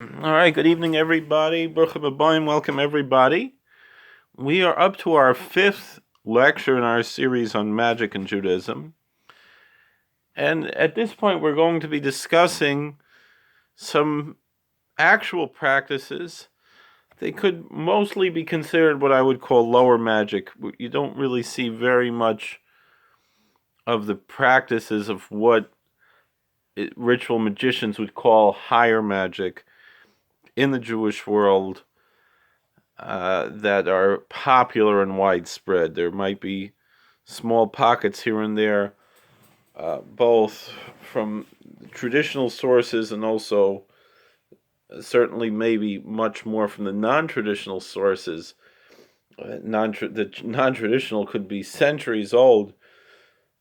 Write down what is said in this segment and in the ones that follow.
All right, good evening, everybody. Baruch Habayim, welcome, everybody. We are up to our fifth lecture in our series on magic and Judaism. And at this point, we're going to be discussing some actual practices. They could mostly be considered what I would call lower magic. You don't really see very much of the practices of what ritual magicians would call higher magic in the Jewish world. That are popular and widespread. There might be small pockets here and there, both from traditional sources and also certainly maybe much more from the non-traditional sources. The non-traditional could be centuries old,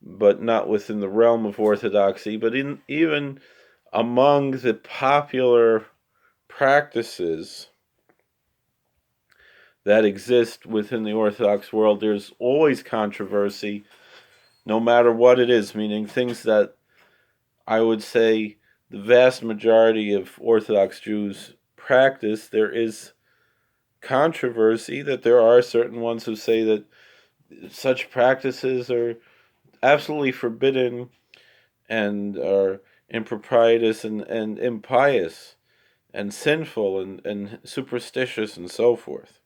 but not within the realm of orthodoxy. But even among the popular practices that exist within the Orthodox world, there's always controversy, no matter what it is, meaning things that I would say the vast majority of Orthodox Jews practice. There is controversy that there are certain ones who say that such practices are absolutely forbidden and are improprietous and impious and sinful and superstitious and so forth.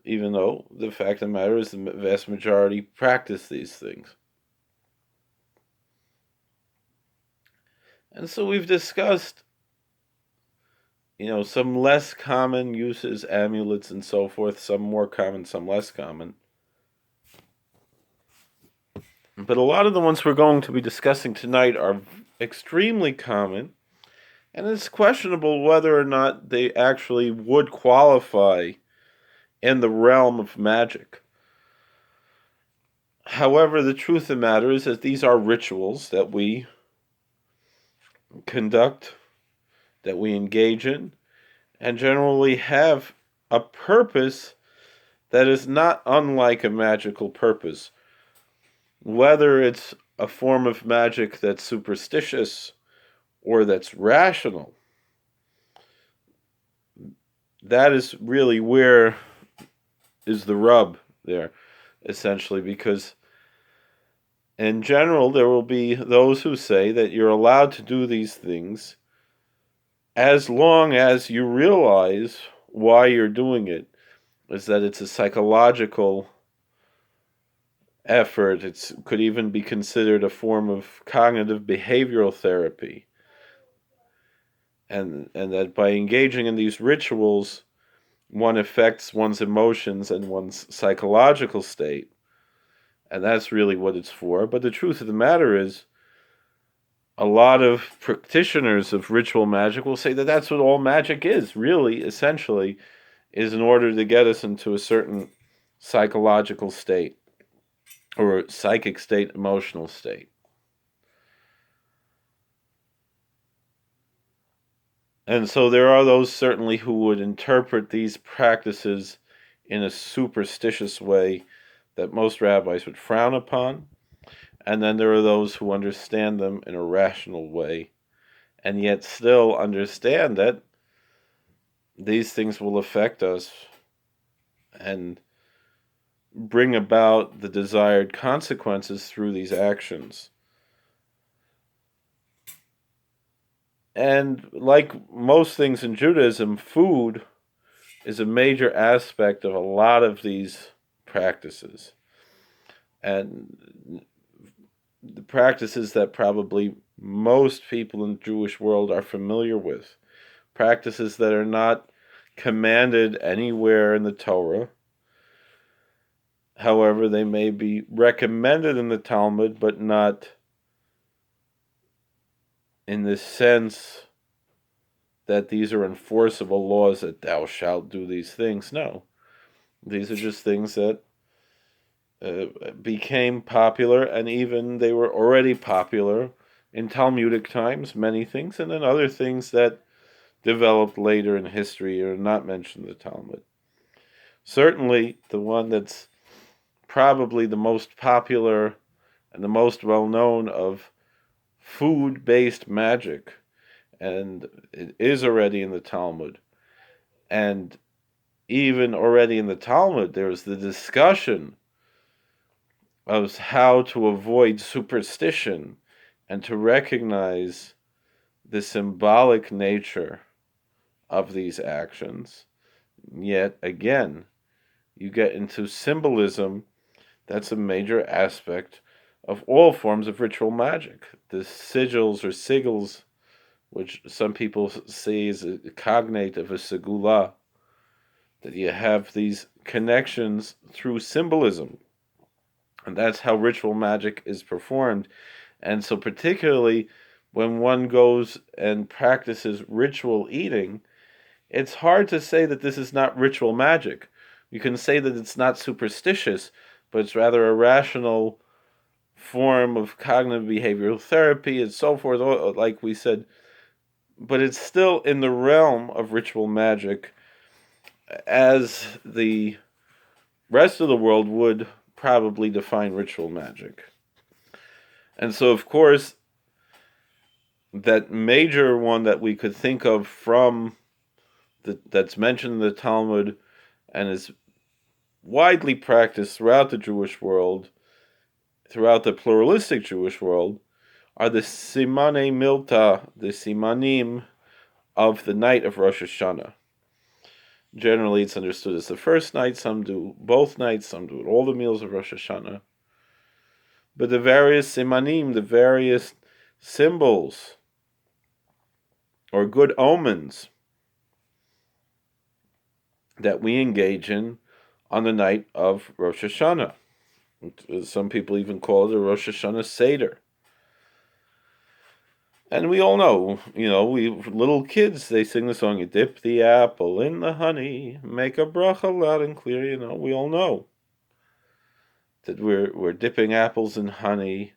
Even though the fact of the matter is the vast majority practice these things. And so we've discussed, some less common uses, amulets and so forth, some more common, some less common. But a lot of the ones we're going to be discussing tonight are extremely common, and it's questionable whether or not they actually would qualify in the realm of magic. However, the truth of the matter is that these are rituals that we conduct, that we engage in, and generally have a purpose that is not unlike a magical purpose. Whether it's a form of magic that's superstitious or that's rational, that is really where is the rub there, essentially, because in general, there will be those who say that you're allowed to do these things as long as you realize why you're doing it, is that it's a psychological effort. It could even be considered a form of cognitive behavioral therapy. And that by engaging in these rituals, one affects one's emotions and one's psychological state. And that's really what it's for. But the truth of the matter is, a lot of practitioners of ritual magic will say that that's what all magic is, really, essentially, is in order to get us into a certain psychological state or psychic state, emotional state. And so there are those certainly who would interpret these practices in a superstitious way that most rabbis would frown upon. And then there are those who understand them in a rational way and yet still understand that these things will affect us and bring about the desired consequences through these actions. And like most things in Judaism, food is a major aspect of a lot of these practices. And the practices that probably most people in the Jewish world are familiar with. Practices that are not commanded anywhere in the Torah. However, they may be recommended in the Talmud, but not in the sense that these are enforceable laws that thou shalt do these things. No. These are just things that became popular, and even they were already popular in Talmudic times, many things, and then other things that developed later in history are not mentioned in the Talmud. Certainly, the one that's probably the most popular and the most well-known of food-based magic, and it is already in the Talmud. And even already in the Talmud, there's the discussion of how to avoid superstition and to recognize the symbolic nature of these actions. Yet again, you get into symbolism. That's a major aspect of all forms of ritual magic. The sigils or sigils, which some people say is a cognate of a segula, that you have these connections through symbolism. And that's how ritual magic is performed. And so particularly when one goes and practices ritual eating, it's hard to say that this is not ritual magic. You can say that it's not superstitious, but it's rather a rational form of cognitive behavioral therapy and so forth, like we said. But it's still in the realm of ritual magic, as the rest of the world would probably define ritual magic. And so, of course, that major one that we could think of from that's mentioned in the Talmud and is widely practiced throughout the Jewish world, throughout the pluralistic Jewish world, are the Simanei Milta, the Simanim of the night of Rosh Hashanah. Generally, it's understood as the first night. Some do both nights. Some do all the meals of Rosh Hashanah. But the various Simanim, the various symbols or good omens that we engage in on the night of Rosh Hashanah. Some people even call it a Rosh Hashanah Seder. And we all know, we little kids, they sing the song, you dip the apple in the honey, make a bracha loud and clear, we all know that we're dipping apples in honey,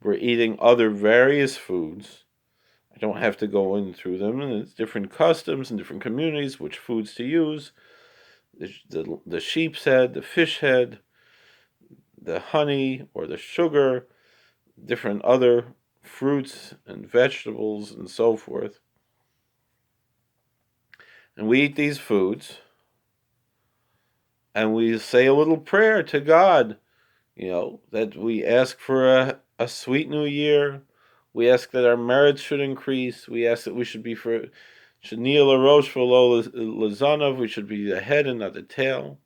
we're eating other various foods. I don't have to go in through them, and it's different customs in different communities, which foods to use, the sheep's head, the fish head, the honey or the sugar, different other fruits and vegetables and so forth. And we eat these foods and we say a little prayer to God, that we ask for a sweet new year. We ask that our merits should increase. We ask that we should be should kneel a rosh for lo lazanav. We should be the head and not the tail.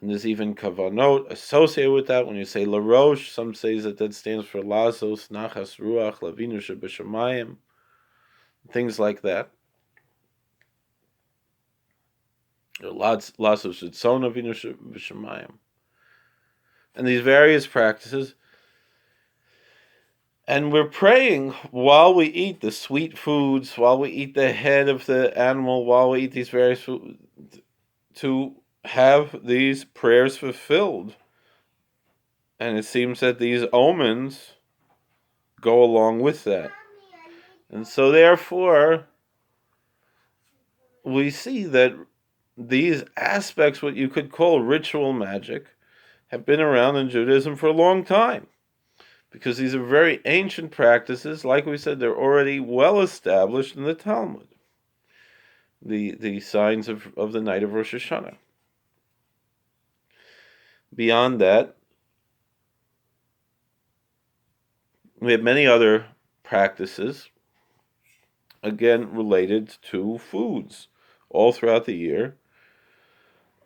And there's even kavanot associated with that. When you say la rosh, some say that stands for lazos, nachas, ruach, lavinu sheb'shamayim, things like that. Lazos shetzon avinu sheb'shamayim. And these various practices. And we're praying while we eat the sweet foods, while we eat the head of the animal, while we eat these various foods, to have these prayers fulfilled. And it seems that these omens go along with that. And so therefore, we see that these aspects, what you could call ritual magic, have been around in Judaism for a long time. Because these are very ancient practices. Like we said, they're already well established in the Talmud. The signs of the night of Rosh Hashanah. Beyond that, we have many other practices, again related to foods, all throughout the year.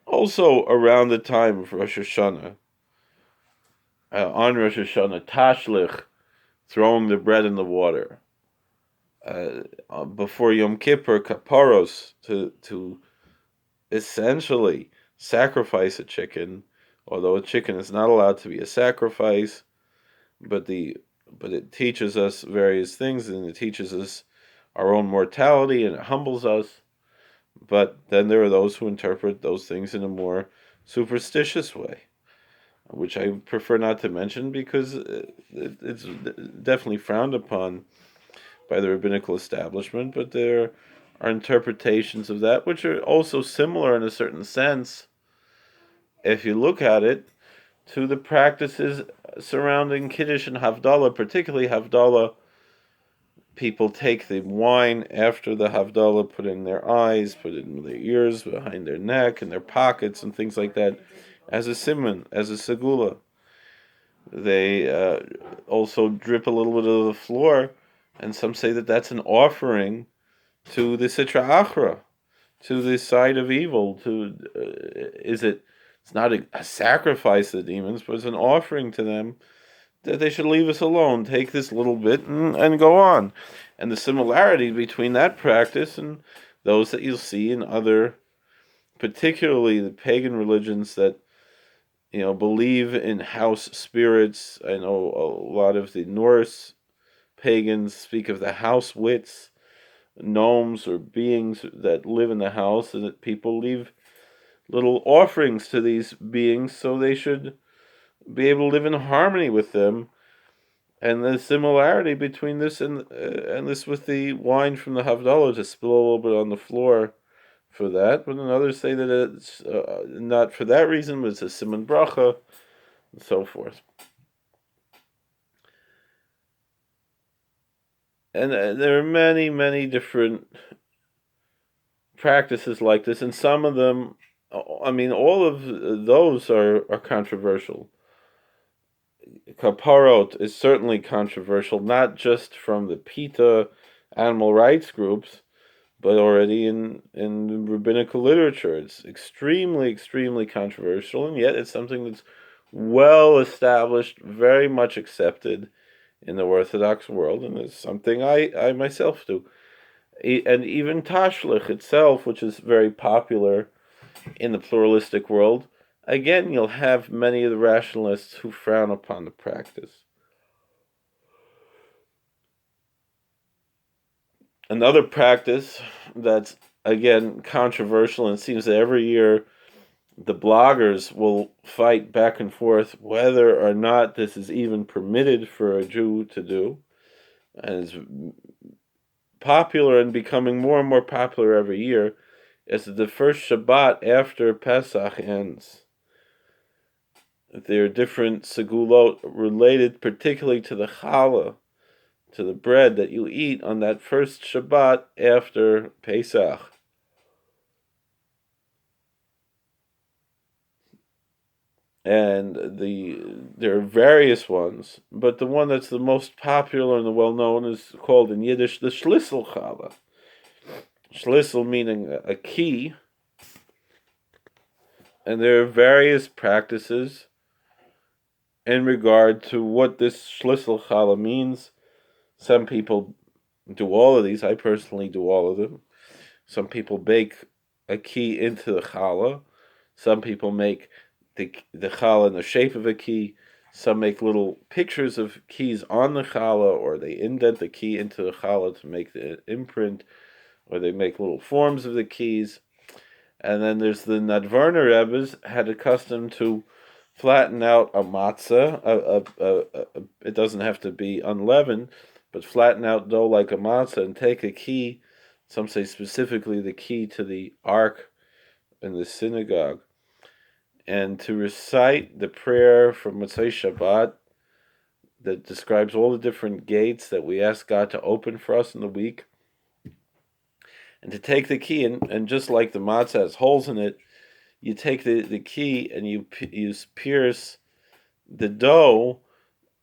Also around the time of Rosh Hashanah, on Rosh Hashanah, tashlich, throwing the bread in the water. Before Yom Kippur, kaparos, to essentially sacrifice a chicken, although a chicken is not allowed to be a sacrifice, but it teaches us various things, and it teaches us our own mortality, and it humbles us. But then there are those who interpret those things in a more superstitious way, which I prefer not to mention because it's definitely frowned upon by the rabbinical establishment, but there are interpretations of that which are also similar in a certain sense, if you look at it, to the practices surrounding Kiddush and Havdalah, particularly Havdalah people take the wine after the Havdalah, put it in their eyes, put it in their ears, behind their neck, in their pockets, and things like that, as a simon, as a segula. They also drip a little bit of the floor, and some say that that's an offering to the Sitra Achra, to the side of evil. It's not a sacrifice to the demons, but it's an offering to them that they should leave us alone, take this little bit and go on. And the similarity between that practice and those that you'll see in other, particularly the pagan religions that believe in house spirits. I know a lot of the Norse pagans speak of the house wits, gnomes or beings that live in the house, and that people leave little offerings to these beings so they should be able to live in harmony with them. And the similarity between this and this with the wine from the Havdalah, to spill a little bit on the floor for that, but others say that it's not for that reason, but it's a siman bracha, and so forth. And there are many, many different practices like this, and some of them, all of those are controversial. Kaparot is certainly controversial, not just from the PETA animal rights groups, but already in rabbinical literature. It's extremely, extremely controversial, and yet it's something that's well established, very much accepted in the Orthodox world, and it's something I myself do. And even Tashlich itself, which is very popular in the pluralistic world, again, you'll have many of the rationalists who frown upon the practice. Another practice that's, again, controversial, and it seems that every year the bloggers will fight back and forth whether or not this is even permitted for a Jew to do, and it's popular and becoming more and more popular every year, is that the first Shabbat after Pesach ends. There are different segulot related particularly to the challah, to the bread that you eat on that first Shabbat after Pesach. And there are various ones, but the one that's the most popular and the well-known is called in Yiddish the Schlissel Challah. Schlissel meaning a key, and there are various practices in regard to what this Schlissel Challah means. Some people do all of these. I personally do all of them. Some people bake a key into the challah. Some people make the challah in the shape of a key. Some make little pictures of keys on the challah, or they indent the key into the challah to make the imprint, or they make little forms of the keys. And then there's the Nadvarna Rebbes had a custom to flatten out a matzah. It doesn't have to be unleavened, but flatten out dough like a matzah and take a key, some say specifically the key to the ark in the synagogue, and to recite the prayer from Motzei Shabbat that describes all the different gates that we ask God to open for us in the week, and to take the key, and just like the matzah has holes in it, you take the key and you pierce the dough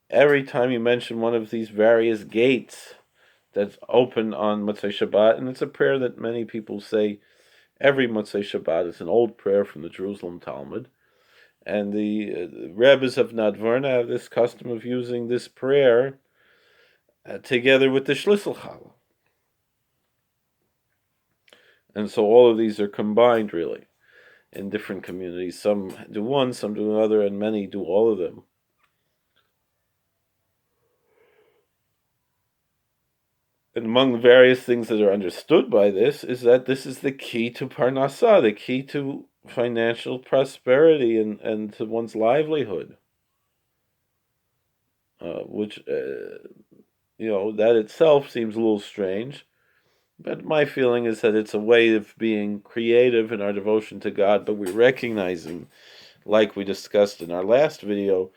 every time you mention one of these various gates that's open on Motzei Shabbat. And it's a prayer that many people say every Motzei Shabbat. It's an old prayer from the Jerusalem Talmud. And the Rebbes of Nadvarna have this custom of using this prayer together with the Schlissel Challah. And so all of these are combined, really, in different communities. Some do one, some do another, and many do all of them. And among the various things that are understood by this is that this is the key to Parnassah, the key to financial prosperity and to one's livelihood. Which, that itself seems a little strange. But my feeling is that it's a way of being creative in our devotion to God, but we're recognizing, like we discussed in our last video,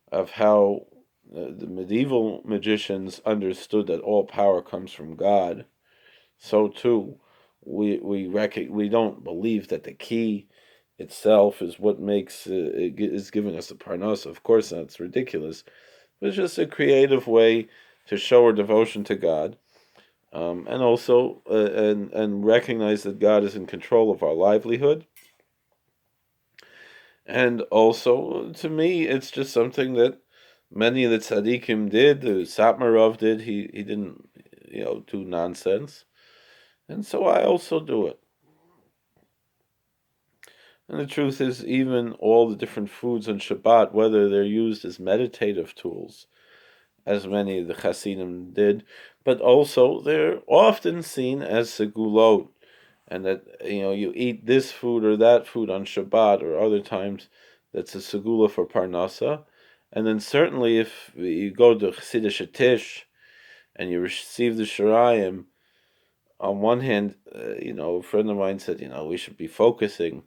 of how the medieval magicians understood that all power comes from God, so too we don't believe that the key itself is what makes is giving us the parnasa. Of course, that's ridiculous. But it's just a creative way to show our devotion to God, and also and recognize that God is in control of our livelihood. And also, to me, it's just something that many of the tzaddikim did. The Satmarov did. He didn't, do nonsense, and so I also do it. And the truth is, even all the different foods on Shabbat, whether they're used as meditative tools, as many of the Hasidim did, but also they're often seen as segulot, and that you eat this food or that food on Shabbat or other times, that's a segula for parnasa. And then certainly if you go to Hasidic Tish and you receive the Shirayim, on one hand, a friend of mine said, we should be focusing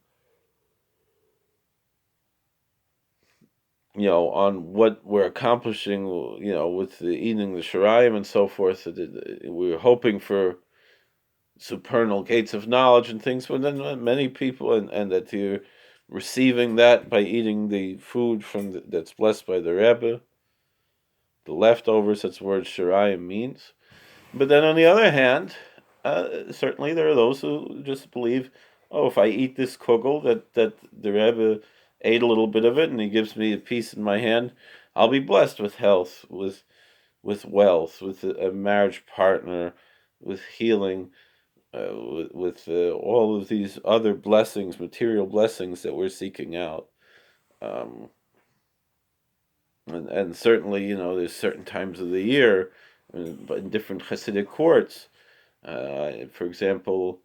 on what we're accomplishing, with the eating the shirayim and so forth. We're hoping for supernal gates of knowledge and things, but then many people, and that you're receiving that by eating the food that's blessed by the Rebbe, the leftovers, that's the word shirayim means. But then on the other hand, certainly there are those who just believe, oh, if I eat this kugel that the Rebbe ate a little bit of it and he gives me a piece in my hand, I'll be blessed with health, with wealth, with a marriage partner, with healing, with all of these other blessings, material blessings that we're seeking out. And certainly, there's certain times of the year, but in different Hasidic courts. For example,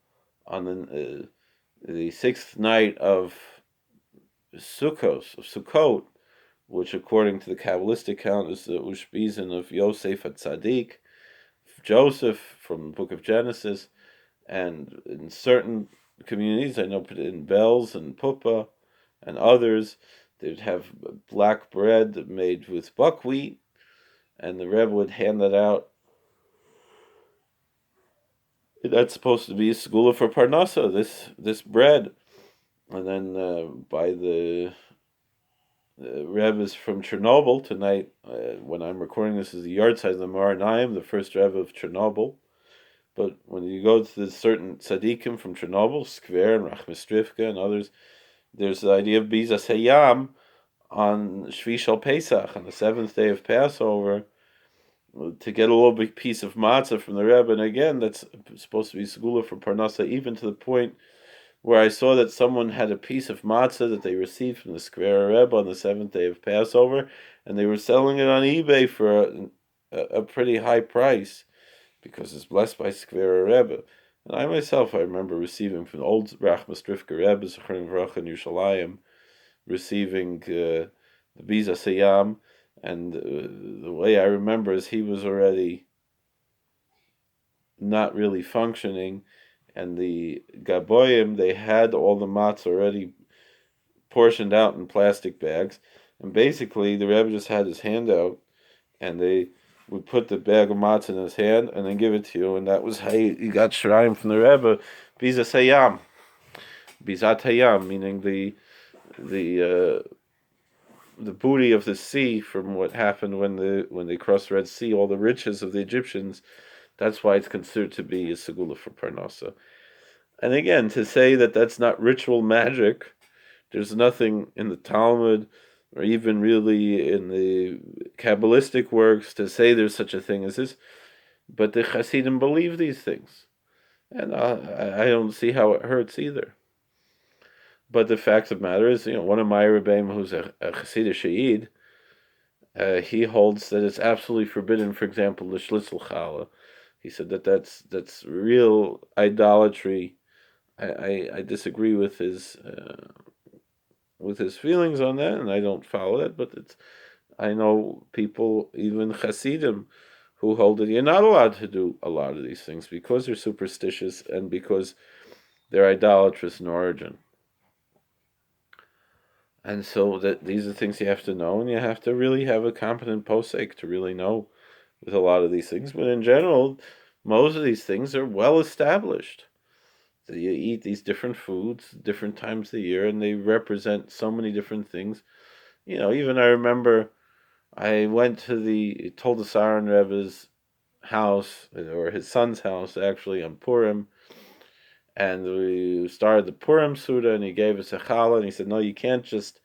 on the sixth night of Sukkot, which according to the Kabbalistic count is the Ushpizin of Yosef HaTzadik, Joseph from the book of Genesis, and in certain communities, I know in Belz and Pupa and others, they'd have black bread made with buckwheat, and the Rebbe would hand that out. That's supposed to be a segula for parnasa, this bread. And then by the Rebbe's from Chernobyl tonight, when I'm recording this, is the yard side of the Maranayim, the first Rebbe of Chernobyl. But when you go to the certain tzaddikim from Chernobyl, Skver and Rachmistrivka and others, there's the idea of Bizas Hayam on Shvi Shal Pesach, on the seventh day of Passover, to get a little big piece of matzah from the Rebbe. And again, that's supposed to be segula for parnasa, even to the point where I saw that someone had a piece of matzah that they received from the Skver Rebbe on the seventh day of Passover, and they were selling it on eBay for a pretty high price, because it's blessed by Skver Rebbe. And I myself, I remember receiving from the old Rachmastrivka Rebbe, Zechron V'rach in Yerushalayim, receiving the Biza Sayam, and the way I remember is he was already not really functioning, and the Gaboyim, they had all the matzah already portioned out in plastic bags, and basically the Rebbe just had his hand out, and they would put the bag of matzah in his hand and then give it to you, and that was how you got Shirayim from the Rebbe. Bizat Hayam, Bizat Hayam, meaning the booty of the sea from what happened when they crossed the Red Sea, all the riches of the Egyptians. That's why it's considered to be a segula for parnasa. And again, to say that that's not ritual magic, there's nothing in the Talmud or even really in the Kabbalistic works to say there's such a thing as this. But the Hasidim believe these things, and I don't see how it hurts either. But the fact of the matter is, one of my Rebbeim, who's a Hasidic Shaid, he holds that it's absolutely forbidden, for example, the Shlitzel Challah. He said that's real idolatry. I disagree with his feelings on that, and I don't follow it. But I know people, even Hasidim, who hold that you're not allowed to do a lot of these things because they're superstitious and because they're idolatrous in origin. And so that these are things you have to know, and you have to really have a competent posek to really know with a lot of these things. But in general, most of these things are well established. So you eat these different foods different times of the year, and they represent so many different things. Even I remember I went to told the Saran Rebbe's house, or his son's house, actually, on Purim, and we started the Purim Suda, and he gave us a challah, and he said, no, you can't just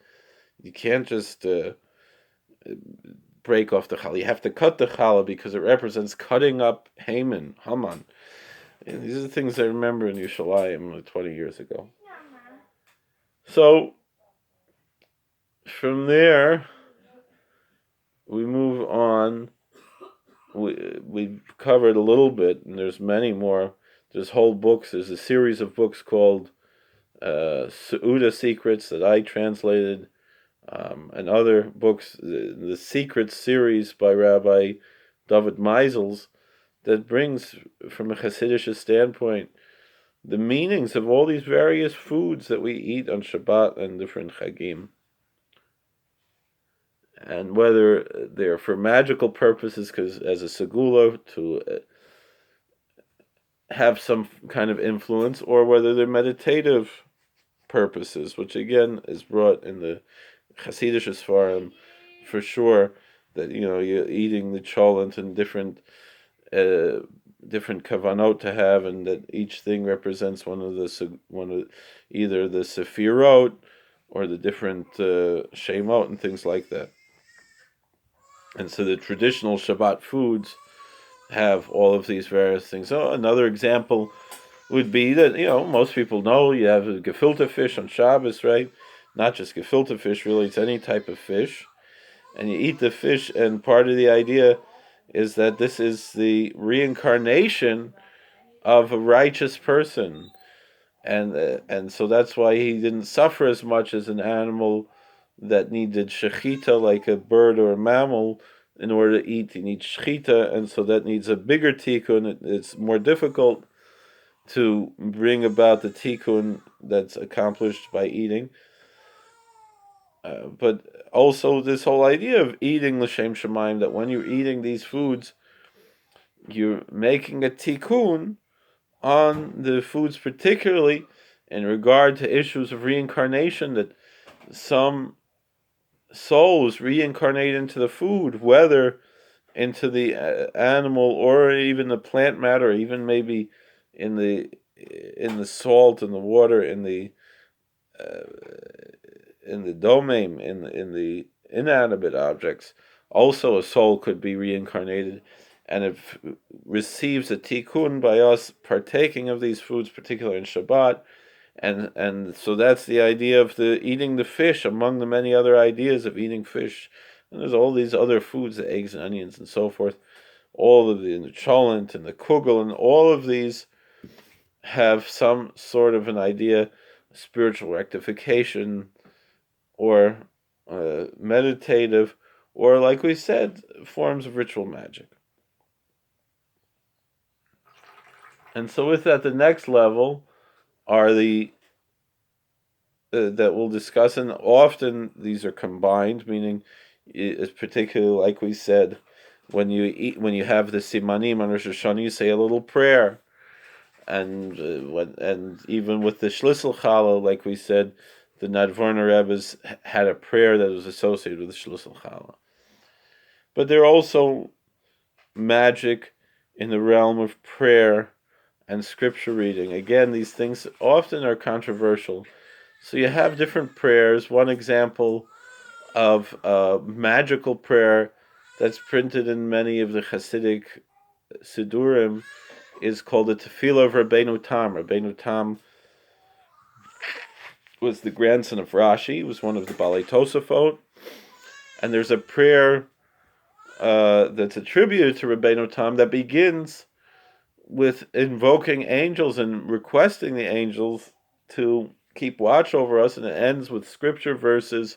break off the challah. You have to cut the challah because it represents cutting up Haman. And these are the things I remember in Yerushalayim 20 years ago. So from there, we move on. We've covered a little bit, and there's many more. There's whole books. There's a series of books called Seuda Secrets that I translated, and other books, the Secrets series by Rabbi David Meisels, that brings, from a Hasidic standpoint, the meanings of all these various foods that we eat on Shabbat and different Chagim. And whether they're for magical purposes, because as a segula to have some kind of influence, or whether they're meditative purposes, which again is brought in the Hasidic Sfarim for sure, that you're eating the cholent and different kavanot to have, and that each thing represents one of either the sefirot or the different shemot and things like that. And so the traditional Shabbat foods have all of these various things. So another example would be that, most people know you have gefilte fish on Shabbos, right? Not just gefilte fish, really, it's any type of fish. And you eat the fish, and part of the idea is that this is the reincarnation of a righteous person. And so that's why he didn't suffer as much as an animal that needed shechita, like a bird or a mammal. In order to eat, he needs shechita, and so that needs a bigger tikkun. It's more difficult to bring about the tikkun that's accomplished by eating. But also this whole idea of eating l'shem shamayim, that when you're eating these foods, you're making a tikkun on the foods, particularly in regard to issues of reincarnation, that some souls reincarnate into the food, whether into the animal or even the plant matter, or even maybe in the salt, in the water, in the domain, in the inanimate objects. Also, a soul could be reincarnated, and it receives a tikkun by us partaking of these foods, particularly in Shabbat. And so that's the idea of the eating the fish, among the many other ideas of eating fish. And there's all these other foods, the eggs and onions and so forth. All of the cholent and the kugel, and all of these have some sort of an idea, spiritual rectification, or meditative, or, like we said, forms of ritual magic. And so with that, the next level are the that we'll discuss, and often these are combined, meaning it's particularly, like we said, when you have the simanim on Rosh Hashanah, you say a little prayer, and even with the Shlisel Challah, like we said, the Nadvorno Rebbe's had a prayer that was associated with the Shlisel Challah. But there are also magic in the realm of prayer and scripture reading. Again, these things often are controversial. So you have different prayers. One example of a magical prayer that's printed in many of the Hasidic Sidurim is called the Tefillah of Rabbeinu Tam. Rabbeinu Tam was the grandson of Rashi, was one of the Balei Tosafot, and there's a prayer that's attributed to Rabbeinu Tam that begins with invoking angels and requesting the angels to keep watch over us, and it ends with scripture verses,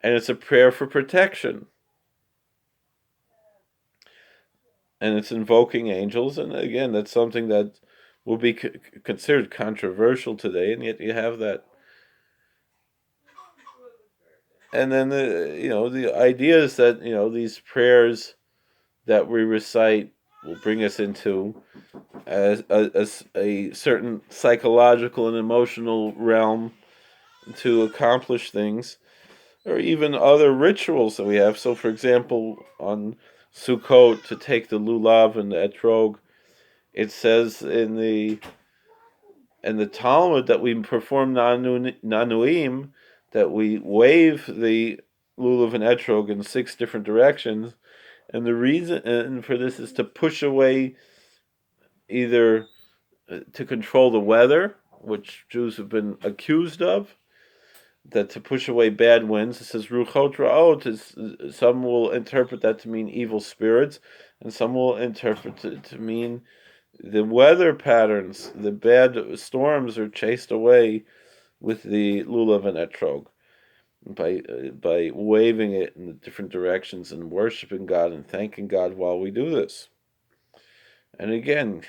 and it's a prayer for protection. And it's invoking angels, and again, that's something that will be considered controversial today, and yet you have that. And then the idea is that these prayers that we recite will bring us into a certain psychological and emotional realm to accomplish things, or even other rituals that we have. So, for example, on Sukkot, to take the lulav and the etrog, it says in the Talmud that we perform nanuim, that we wave the lulav and etrog in 6 different directions, and the reason for this is to push away, either to control the weather, which Jews have been accused of, that to push away bad winds. It says ruchot ra'ot. Some will interpret that to mean evil spirits, and some will interpret it to mean the weather patterns. The bad storms are chased away with the lulav and etrog by waving it in the different directions and worshiping God and thanking God while we do this. And again,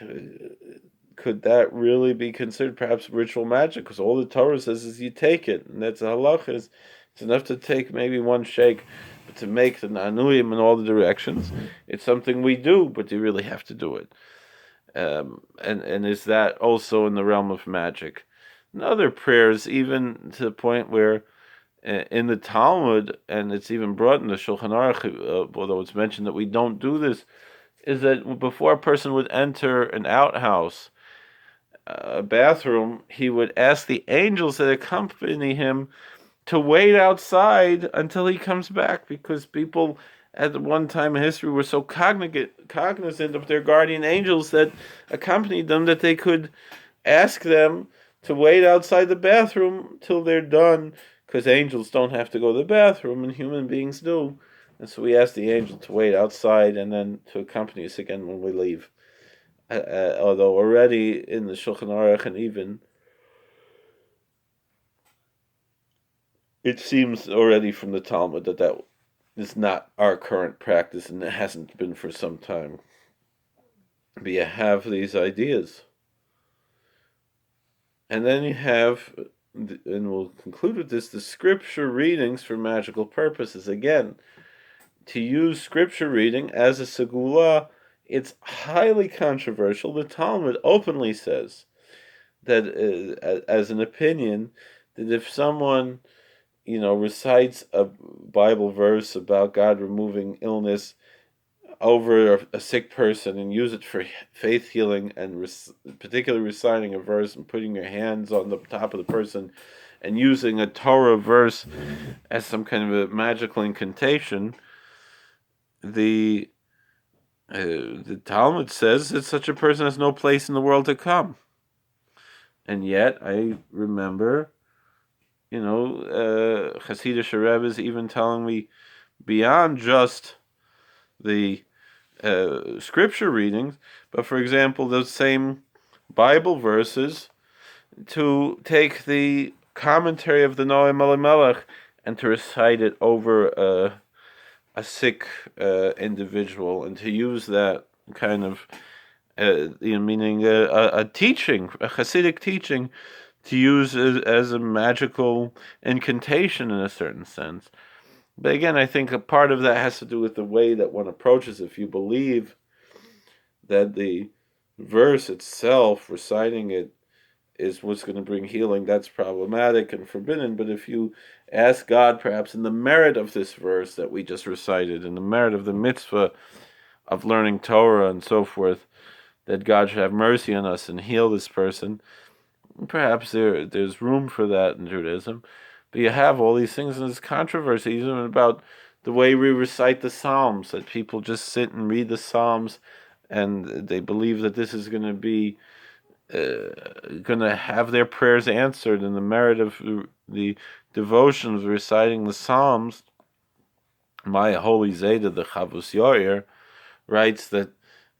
could that really be considered perhaps ritual magic? Because all the Torah says is you take it, and that's a halacha. It's enough to take maybe one shake, but to make the nanuim in all the directions, it's something we do, but you really have to do it. And is that also in the realm of magic? And other prayers, even to the point where in the Talmud, and it's even brought in the Shulchan Aruch, although it's mentioned that we don't do this, is that before a person would enter an outhouse, a bathroom, he would ask the angels that accompany him to wait outside until he comes back, because people at one time in history were so cognizant of their guardian angels that accompanied them that they could ask them to wait outside the bathroom till they're done, because angels don't have to go to the bathroom and human beings do. And so we ask the angel to wait outside and then to accompany us again when we leave. Although already in the Shulchan Aruch, and even it seems already from the Talmud that is not our current practice, and it hasn't been for some time. But you have these ideas. And then you have, and we'll conclude with this, the scripture readings for magical purposes. Again, to use scripture reading as a segula, it's highly controversial. The Talmud openly says that, as an opinion, that if someone, recites a Bible verse about God removing illness over a sick person and use it for faith healing, and particularly reciting a verse and putting your hands on the top of the person and using a Torah verse as some kind of a magical incantation, the Talmud says that such a person has no place in the world to come. And yet, I remember, Hasidic Rebbe even telling me, beyond just the scripture readings, but for example, those same Bible verses, to take the commentary of the Noam Elimelech and to recite it over a sick individual, and to use that kind of meaning a teaching, a Hasidic teaching, to use as a magical incantation in a certain sense. But again, I think a part of that has to do with the way that one approaches. If you believe that the verse itself, reciting it, is what's going to bring healing, that's problematic and forbidden. But if you ask God, perhaps in the merit of this verse that we just recited, in the merit of the mitzvah of learning Torah and so forth, that God should have mercy on us and heal this person, perhaps there's room for that in Judaism. But you have all these things, and there's controversy even about the way we recite the Psalms, that people just sit and read the Psalms, and they believe that this is going to be going to have their prayers answered, and the merit of the devotion of reciting the Psalms. My holy Zayda, the Chavus Yair, writes that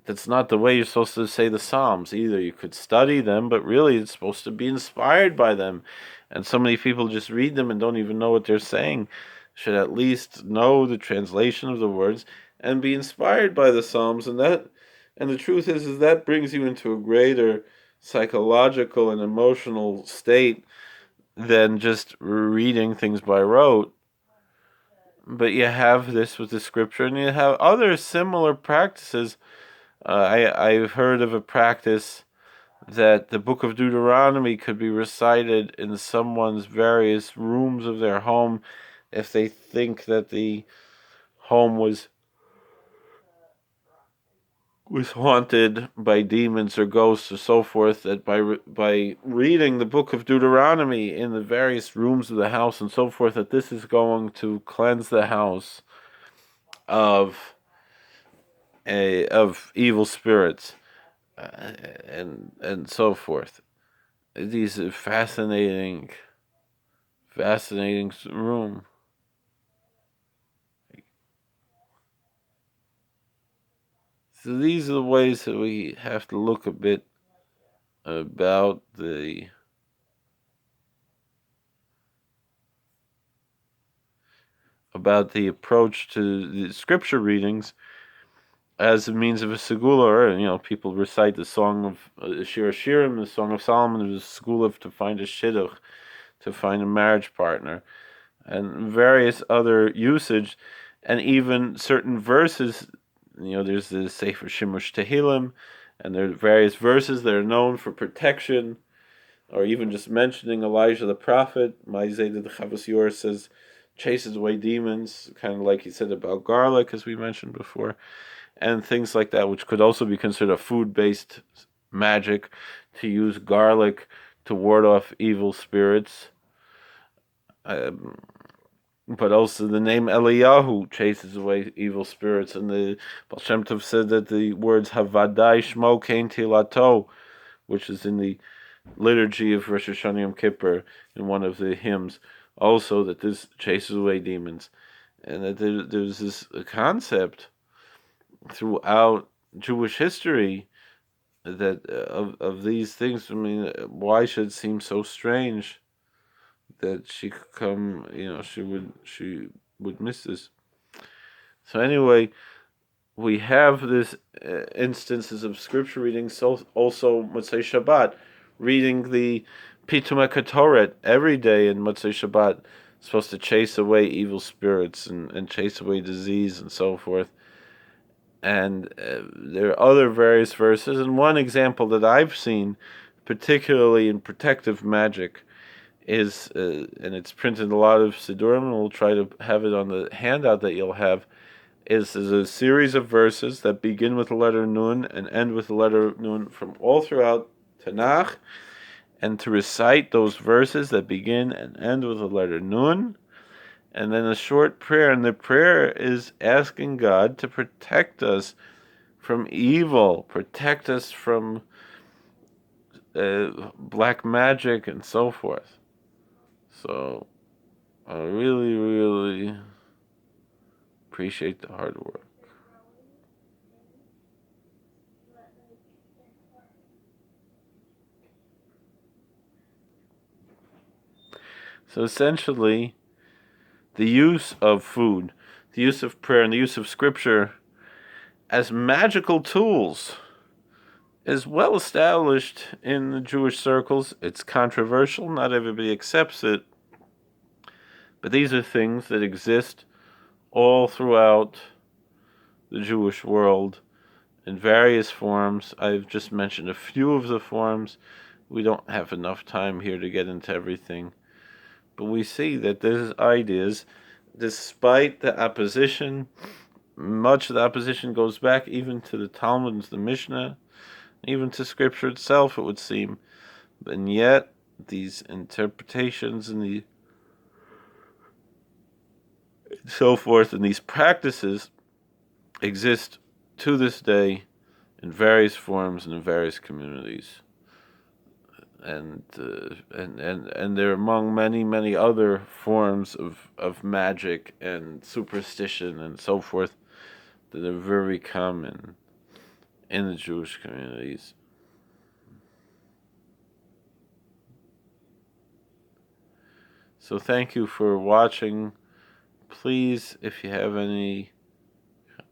that's not the way you're supposed to say the Psalms either. You could study them, but really it's supposed to be inspired by them. And so many people just read them and don't even know what they're saying. Should at least know the translation of the words and be inspired by the Psalms. And the truth is that brings you into a greater psychological and emotional state than just reading things by rote. but you have this with the scripture, and you have other similar practices. I've heard of a practice that the book of Deuteronomy could be recited in someone's various rooms of their home if they think that the home was haunted by demons or ghosts or so forth, that by reading the book of Deuteronomy in the various rooms of the house and so forth, that this is going to cleanse the house of evil spirits, and so forth. These are fascinating room. So these are the ways that we have to look a bit about the approach to the scripture readings as a means of a segula, or people recite the song of Shir Shirim, the Song of Solomon, as a segula to find a shidduch, to find a marriage partner, and various other usage, and even certain verses. There's the Sefer Shimush Tehillim, and there are various verses that are known for protection, or even just mentioning Elijah the prophet. Ma'izeh the Chavos Yor says, chases away demons, kind of like he said about garlic, as we mentioned before, and things like that, which could also be considered a food-based magic, to use garlic to ward off evil spirits. But also the name Eliyahu chases away evil spirits, and the Baal Shem Tov said that the words Havadai Shmo Kein Tilato, which is in the liturgy of Rosh Hashanah Yom Kippur, in one of the hymns, also that this chases away demons, and that there's this concept throughout Jewish history that of these things. I mean, why should it seem so strange that she could come? She would miss this. So anyway, we have this instances of scripture reading. So also Motzei Shabbat, reading the Pitum HaKatoret every day in Motzei Shabbat, supposed to chase away evil spirits and chase away disease and so forth. And there are other various verses, and one example that I've seen, particularly in protective magic, is, and it's printed in a lot of Sidurim, and we'll try to have it on the handout that you'll have, is a series of verses that begin with the letter Nun and end with the letter Nun from all throughout Tanakh, and to recite those verses that begin and end with the letter Nun, and then a short prayer, and the prayer is asking God to protect us from evil, protect us from black magic and so forth. So I really, really appreciate the hard work. So essentially, the use of food, the use of prayer, and the use of scripture as magical tools is well established in the Jewish circles. It's controversial, not everybody accepts it, but these are things that exist all throughout the Jewish world in various forms. I've just mentioned a few of the forms. We don't have enough time here to get into everything, but we see that these ideas, despite the opposition, much of the opposition goes back even to the Talmud and the Mishnah, even to Scripture itself, it would seem. And yet, these interpretations and the so forth and these practices exist to this day in various forms and in various communities. And they're among many other forms of magic and superstition and so forth that are very common in the Jewish communities. So thank you for watching. Please, if you have any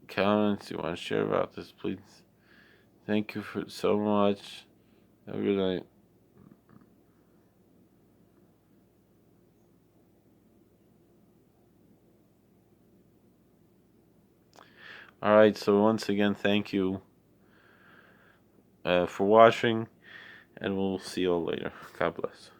comments you want to share about this, please. Thank you for so much. Have a good night. All right, so once again, thank you for watching, and we'll see you all later. God bless.